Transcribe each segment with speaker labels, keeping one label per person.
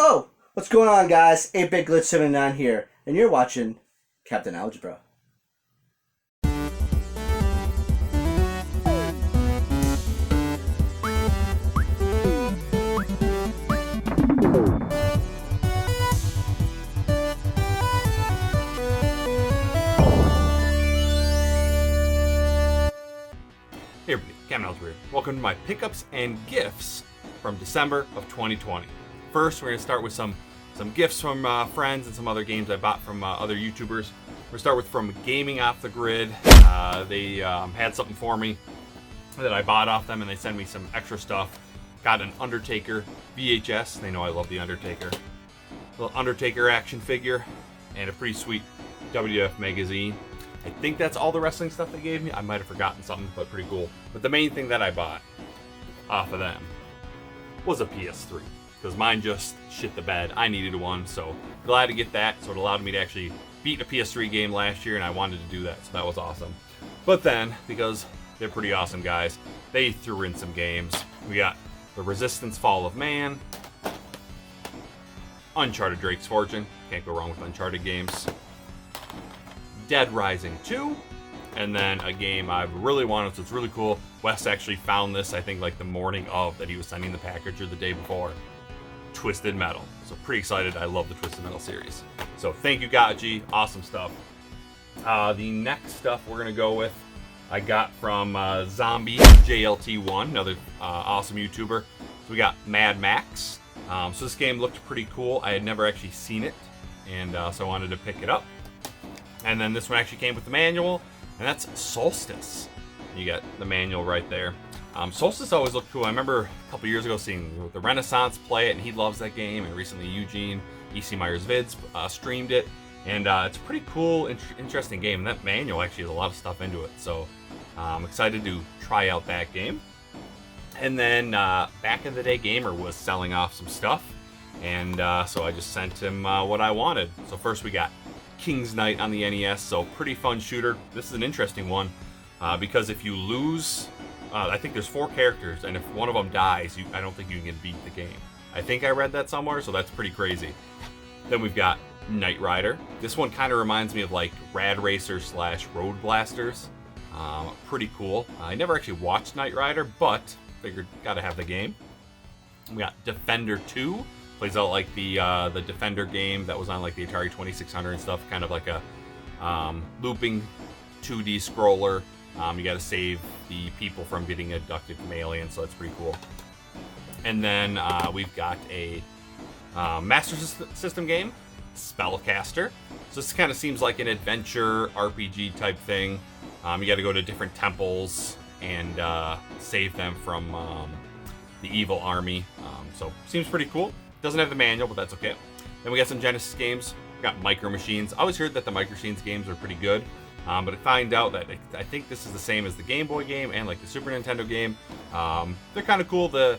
Speaker 1: Oh, what's going on, guys? 8BitGlitch79 here, and you're watching Captain Algebra.
Speaker 2: Hey everybody, Captain Algebra here. Welcome to my pickups and gifts from December of 2020. First, we're going to start with some gifts from friends and some other games I bought from other YouTubers. We're going to start with from Gaming Off the Grid. They had something for me that I bought off them, and they sent me some extra stuff. Got an Undertaker VHS. They know I love the Undertaker. A little Undertaker action figure, and a pretty sweet WWF magazine. I think that's all the wrestling stuff they gave me. I might have forgotten something, but pretty cool. But the main thing that I bought off of them was a PS3, because mine just shit the bed. I needed one, so glad to get that. So it allowed me to actually beat a PS3 game last year, and I wanted to do that, so that was awesome. But then, because they're pretty awesome guys, they threw in some games. We got The Resistance Fall of Man, Uncharted Drake's Fortune. Can't go wrong with Uncharted games. Dead Rising 2, and then a game I've really wanted, so it's really cool. Wes actually found this, I think, like the morning of that he was sending the package or the day before. Twisted Metal. So pretty excited. I love the Twisted Metal series. So thank you, Gaji. Awesome stuff. The next stuff we're going to go with, I got from Zombiejlt1, another awesome YouTuber. So we got Mad Max. So this game looked pretty cool. I had never actually seen it, and so I wanted to pick it up. And then this one actually came with the manual, and that's Solstice. You got the manual right there. Solstice always looked cool. I remember a couple years ago seeing the Renaissance play it, and he loves that game. And recently Eugene, E.C. Myers Vids, streamed it. And it's a pretty cool, interesting game. And that manual actually has a lot of stuff into it. So I'm excited to try out that game. And then back in the day, Gamer was selling off some stuff. And so I just sent him what I wanted. So first we got King's Knight on the NES, so pretty fun shooter. This is an interesting one because if you lose, I think there's 4 characters, and if one of them dies, I don't think you can beat the game. I think I read that somewhere, so that's pretty crazy. Then we've got Knight Rider. This one kind of reminds me of like Rad Racer / Road Blasters. Pretty cool. I never actually watched Knight Rider, but figured gotta have the game. We got Defender 2. Plays out like the Defender game that was on like the Atari 2600 and stuff, kind of like a looping 2D scroller. You got to save the people from getting abducted from aliens, so that's pretty cool. And then we've got a Master System game, Spellcaster. So this kind of seems like an adventure RPG type thing. You got to go to different temples and save them from the evil army. So seems pretty cool. Doesn't have the manual, but that's okay. Then we got some Genesis games. We got Micro Machines. I always heard that the Micro Machines games are pretty good, but I find out that I think this is the same as the Game Boy game and like the Super Nintendo game. They're kind of cool. The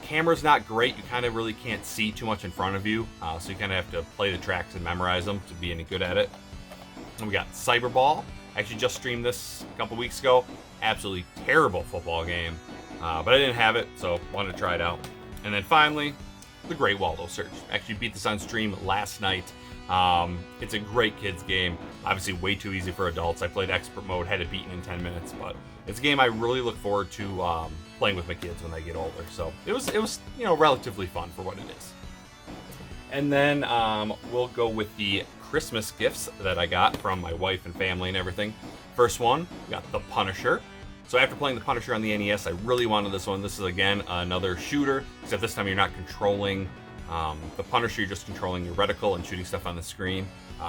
Speaker 2: camera's not great. You kind of really can't see too much in front of you, so you kind of have to play the tracks and memorize them to be any good at it. And we got Cyberball. I actually just streamed this a couple weeks ago. Absolutely terrible football game, but I didn't have it, so wanted to try it out. And then finally, The Great Waldo Search. Actually beat this on stream last night. It's a great kids game. Obviously way too easy for adults. I played expert mode, had it beaten in 10 minutes, but it's a game I really look forward to playing with my kids when they get older. So it was relatively fun for what it is. And then we'll go with the Christmas gifts that I got from my wife and family and everything. First one, we got The Punisher. So after playing The Punisher on the NES, I really wanted this one. This is, again, another shooter, except this time you're not controlling the Punisher, you're just controlling your reticle and shooting stuff on the screen.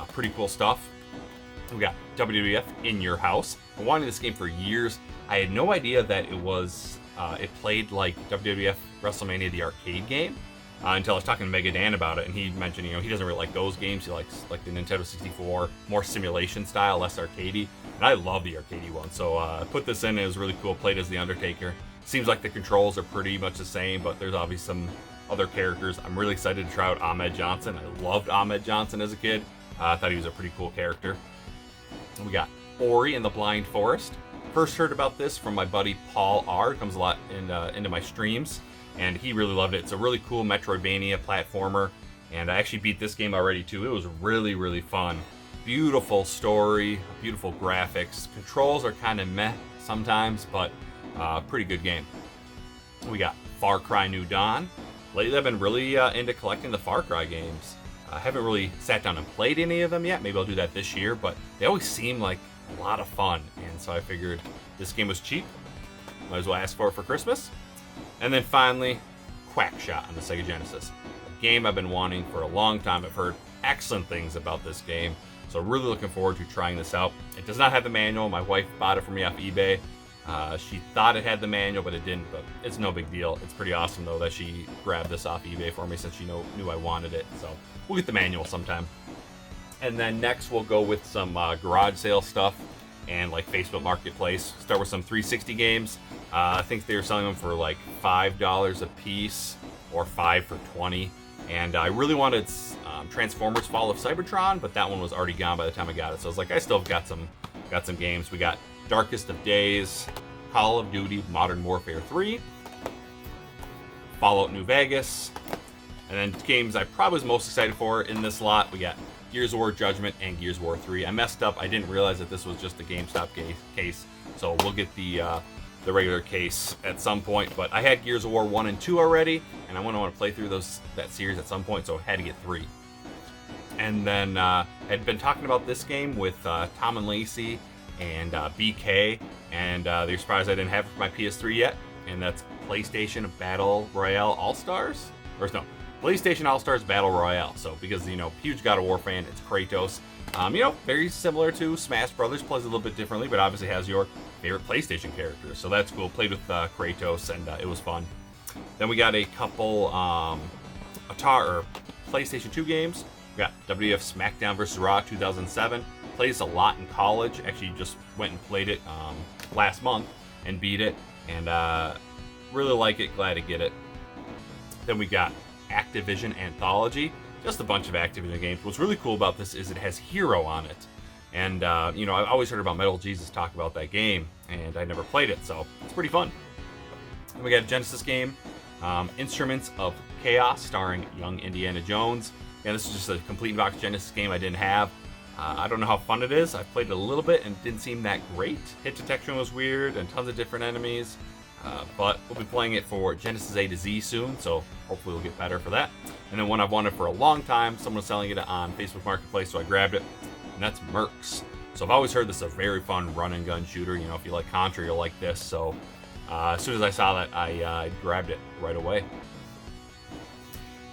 Speaker 2: Pretty cool stuff. We got WWF In Your House. I wanted this game for years. I had no idea that it played like WWF WrestleMania, the arcade game, until I was talking to Mega Dan about it, and he mentioned, he doesn't really like those games. He likes like the Nintendo 64, more simulation style, less arcadey. And I love the arcadey one, so I put this in. It was really cool. Played as the Undertaker. Seems like the controls are pretty much the same, but there's obviously some other characters. I'm really excited to try out Ahmed Johnson. I loved Ahmed Johnson as a kid. I thought he was a pretty cool character. And we got Ori and the Blind Forest. first heard about this from my buddy Paul R. It comes a lot into my streams, and he really loved it. It's a really cool Metroidvania platformer, and I actually beat this game already too. It was really, really fun. Beautiful story, beautiful graphics. Controls are kind of meh sometimes, but pretty good game. We got Far Cry New Dawn. Lately I've been really into collecting the Far Cry games. I haven't really sat down and played any of them yet. Maybe I'll do that this year, but they always seem like a lot of fun, and so I figured this game was cheap. Might as well ask for it for Christmas. And then finally, Quackshot on the Sega Genesis. A game I've been wanting for a long time. I've heard excellent things about this game, so really looking forward to trying this out. It does not have the manual. My wife bought it for me off eBay. She thought it had the manual, but it didn't, but it's no big deal. It's pretty awesome, though, that she grabbed this off eBay for me since she knew I wanted it, so we'll get the manual sometime. And then next we'll go with some garage sale stuff and like Facebook Marketplace. Start with some 360 games. I think they were selling them for like $5 a piece or 5 for 20. And I really wanted Transformers Fall of Cybertron, but that one was already gone by the time I got it. So I was like, I still have got some games. We got Darkest of Days, Call of Duty Modern Warfare 3, Fallout New Vegas, and then games I probably was most excited for in this lot, we got Gears of War Judgment and Gears of War 3. I messed up. I didn't realize that this was just a GameStop case, so we'll get the regular case at some point. But I had Gears of War 1 and 2 already, and I want to play through that series at some point, so I had to get 3. And then had been talking about this game with Tom and Lacey and BK, and they're surprised I didn't have it for my PS3 yet, and that's PlayStation Battle Royale All-Stars? Or no, PlayStation All-Stars Battle Royale. So, because, huge God of War fan, it's Kratos. Very similar to Smash Brothers, plays a little bit differently, but obviously has your favorite PlayStation characters. So that's cool. Played with Kratos, and it was fun. Then we got a couple PlayStation 2 games. We got WWF SmackDown vs. Raw 2007. Played this a lot in college. Actually, just went and played it last month and beat it, and really like it. Glad to get it. Then we got Activision Anthology, just a bunch of Activision games. What's really cool about this is it has Hero on it, and I've always heard about Metal Jesus talk about that game, and I never played it, so it's pretty fun. Then we got a Genesis game, Instruments of Chaos, starring young Indiana Jones. And this is just a complete box Genesis game I didn't have. I don't know how fun it is. I played it a little bit and it didn't seem that great. Hit detection was weird and tons of different enemies. But we'll be playing it for Genesis A to Z soon, so hopefully we'll get better for that. And then one I've wanted for a long time, someone was selling it on Facebook Marketplace, so I grabbed it, and that's Mercs. So I've always heard this is a very fun run and gun shooter. If you like Contra, you'll like this. So as soon as I saw that, I grabbed it right away.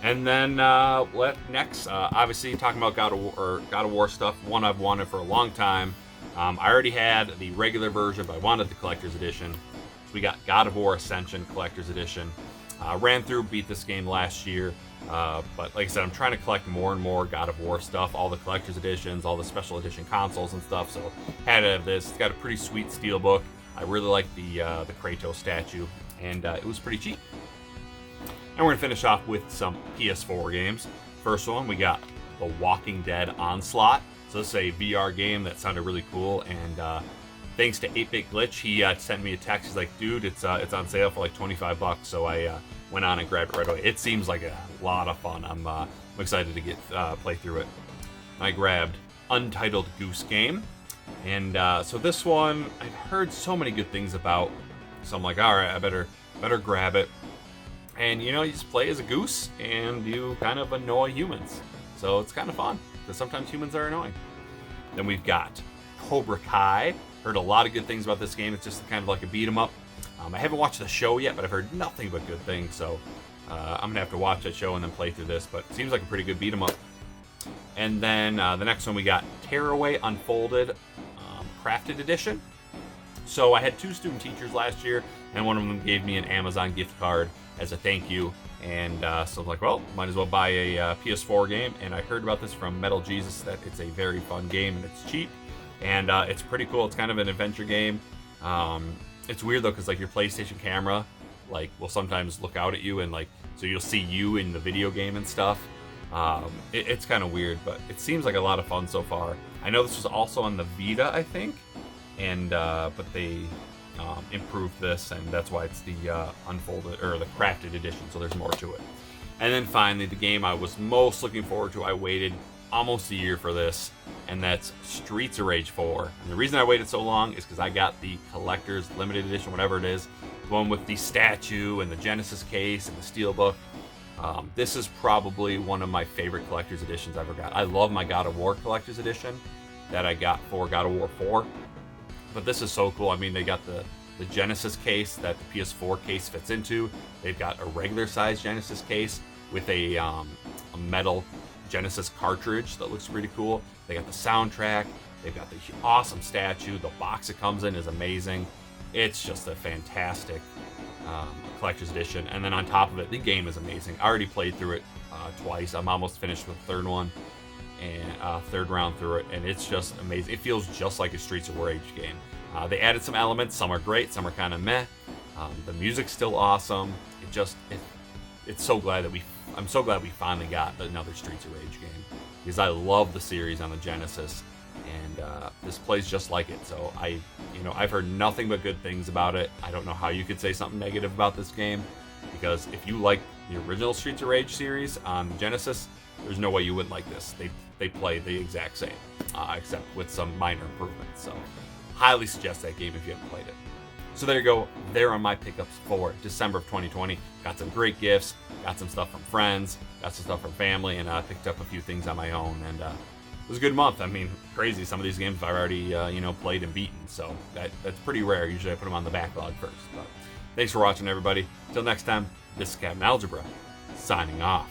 Speaker 2: And then next, obviously talking about God of War stuff, one I've wanted for a long time. I already had the regular version, but I wanted the collector's edition. So we got God of War Ascension collector's edition. Ran through, beat this game last year, but like I said, I'm trying to collect more and more God of War stuff, all the collector's editions, all the special edition consoles and stuff. So had to have this. It's got a pretty sweet steelbook. I really like the Kratos statue, and it was pretty cheap. And we're going to finish off with some PS4 games. First one, we got The Walking Dead Onslaught. So this is a VR game that sounded really cool, and thanks to 8-Bit Glitch, he sent me a text. He's like, dude, it's on sale for like $25. So I went on and grabbed it right away. It seems like a lot of fun. I'm excited to get play through it. I grabbed Untitled Goose Game. And so this one, I've heard so many good things about. So I'm like, all right, I better grab it. And you just play as a goose and you kind of annoy humans. So it's kind of fun because sometimes humans are annoying. Then we've got Cobra Kai. Heard a lot of good things about this game. It's just kind of like a beat 'em up. I haven't watched the show yet, but I've heard nothing but good things. So I'm going to have to watch that show and then play through this. But it seems like a pretty good beat 'em up. And then the next one we got Tearaway Unfolded Crafted Edition. So I had 2 student teachers last year, and one of them gave me an Amazon gift card as a thank you. And so I'm like, well, might as well buy a PS4 game. And I heard about this from Metal Jesus, that it's a very fun game and it's cheap. And it's pretty cool. It's kind of an adventure game. It's weird though, because like your PlayStation camera will sometimes look out at you, and so you'll see you in the video game and stuff. It's kind of weird, but it seems like a lot of fun so far. I know this was also on the Vita, I think. and but they improved this, and that's why it's the unfolded or the crafted edition. So there's more to it. And then finally, the game I was most looking forward to. I waited almost a year for this, and that's Streets of Rage 4. And the reason I waited so long is because I got the collector's limited edition, whatever it is, the one with the statue and the Genesis case and the steelbook. This is probably one of my favorite collector's editions I ever got. I love my God of War collector's edition that I got for God of War 4, but this is so cool. I mean, they got the Genesis case that the PS4 case fits into. They've got a regular size Genesis case with a metal Genesis cartridge that looks pretty cool. They got the soundtrack. They've got the awesome statue. The box it comes in is amazing. It's just a fantastic collector's edition. And then on top of it, the game is amazing. I already played through it twice. I'm almost finished with the third one and third round through it, and it's just amazing. It feels just like a Streets of Rage game. They added some elements. Some are great. Some are kind of meh. The music's still awesome. I'm so glad we finally got another Streets of Rage game, because I love the series on the Genesis, and this plays just like it. So I've heard nothing but good things about it. I don't know how you could say something negative about this game, because if you like the original Streets of Rage series on Genesis, there's no way you wouldn't like this. They play the exact same, except with some minor improvements. So highly suggest that game if you haven't played it. So there you go. There are my pickups for December of 2020. Got some great gifts, got some stuff from friends, got some stuff from family, and I picked up a few things on my own. And it was a good month. I mean, crazy. Some of these games I've already played and beaten, so that's pretty rare. Usually I put them on the backlog first. But thanks for watching, everybody. Till next time, this is Captain Algebra, signing off.